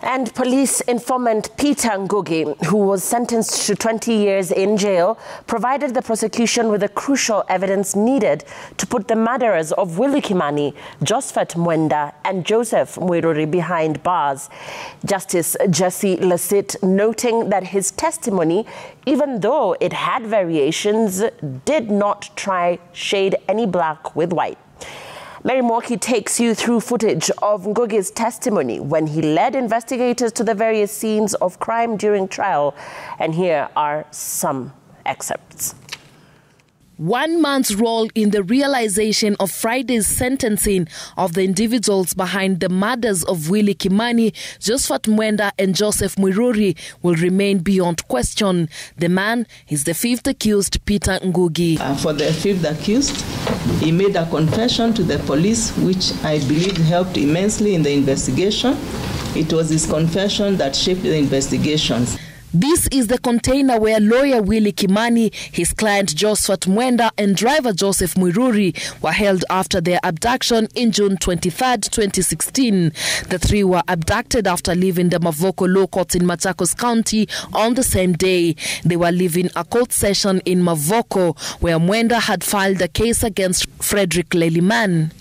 And police informant Peter Ngugi, who was sentenced to 20 years in jail, provided the prosecution with the crucial evidence needed to put the murderers of Willie Kimani, Josephat Mwenda and Joseph Muiruri behind bars. Justice Jessie Lessit noting that his testimony, even though it had variations, did not try shade any black with white. Mavoko takes you through footage of Ngugi's testimony when he led investigators to the various scenes of crime during trial. And here are some excerpts. 1 month's role in the realization of Friday's sentencing of the individuals behind the murders of Willie Kimani, Josephat Mwenda and Joseph Muiruri will remain beyond question. The man is the fifth accused, Peter Ngugi. For the fifth accused, he made a confession to the police, which I believe helped immensely in the investigation. It was his confession that shaped the investigations. This is the container where lawyer Willie Kimani, his client Josephat Mwenda and driver Joseph Muiruri were held after their abduction in June 23, 2016. The three were abducted after leaving the Mavoko law courts in Machakos County on the same day. They were leaving a court session in Mavoko where Mwenda had filed a case against Frederick Leliman.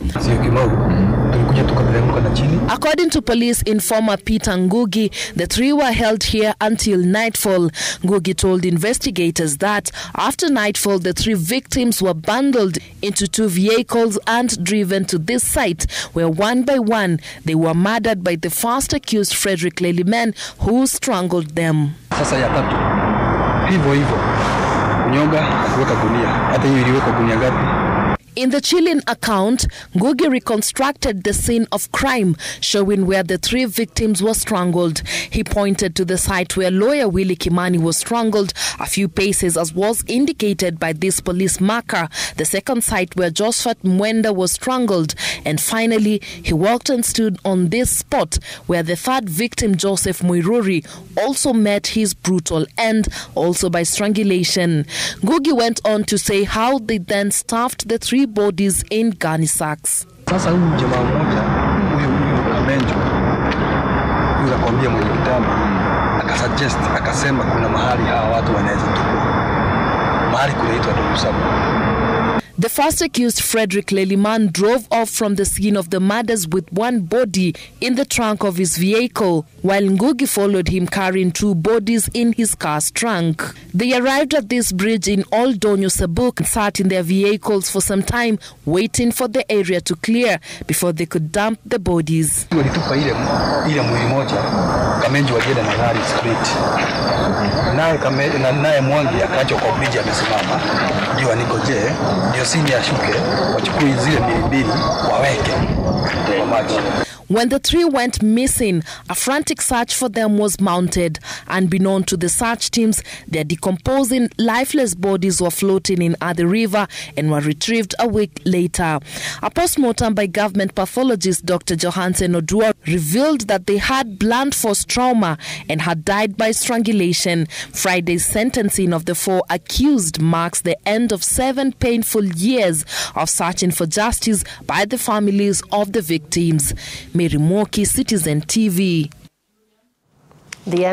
According to police informer Peter Ngugi, the three were held here until nightfall. Ngugi told investigators that after nightfall, the three victims were bundled into 2 vehicles and driven to this site, where one by one they were murdered by the first accused, Frederick Leliman, who strangled them. Sasa ya tatu. Hivyo. Kunyonga, kuweka gunia. Hata hiyo iliweka gunia ngapi? In the chilling account, Ngugi reconstructed the scene of crime, showing where the 3 victims were strangled. He pointed to the site where lawyer Willie Kimani was strangled a few paces, as was indicated by this police marker, the second site where Josephat Mwenda was strangled, and finally he walked and stood on this spot where the third victim, Joseph Muiruri, also met his brutal end, also by strangulation. Ngugi went on to say how they then stuffed the 3 bodies in gunny sacks. Sasa huyu jamaa mmoja huyu Kamenjo yule akwambia mwenye kitabu akasuggest akasema kuna mahali hawa watu wanaweza tupwa, mahali kunaitwa Dokusabu. The first accused, Frederick Leliman, drove off from the scene of the murders with 1 body in the trunk of his vehicle, while Ngugi followed him carrying 2 bodies in his car's trunk. They arrived at this bridge in Old Donyo Sabuk and sat in their vehicles for some time, waiting for the area to clear before they could dump the bodies. Walitupa ile mwili moja, Kamenjo wajenda na gari straight. Naye Mwangi akaja kwa bridge amesimama. Ndio anikoje, ndio sini ashuke, wachukue zile mbili waweke kwa maji. When the 3 went missing, a frantic search for them was mounted. Unbeknown to the search teams, their decomposing, lifeless bodies were floating in the river and were retrieved a week later. A postmortem by government pathologist Dr. Johansen Odua revealed that they had blunt force trauma and had died by strangulation. Friday's sentencing of the 4 accused marks the end of 7 painful years of searching for justice by the families of the victims. Mavoko, Citizen TV. The end.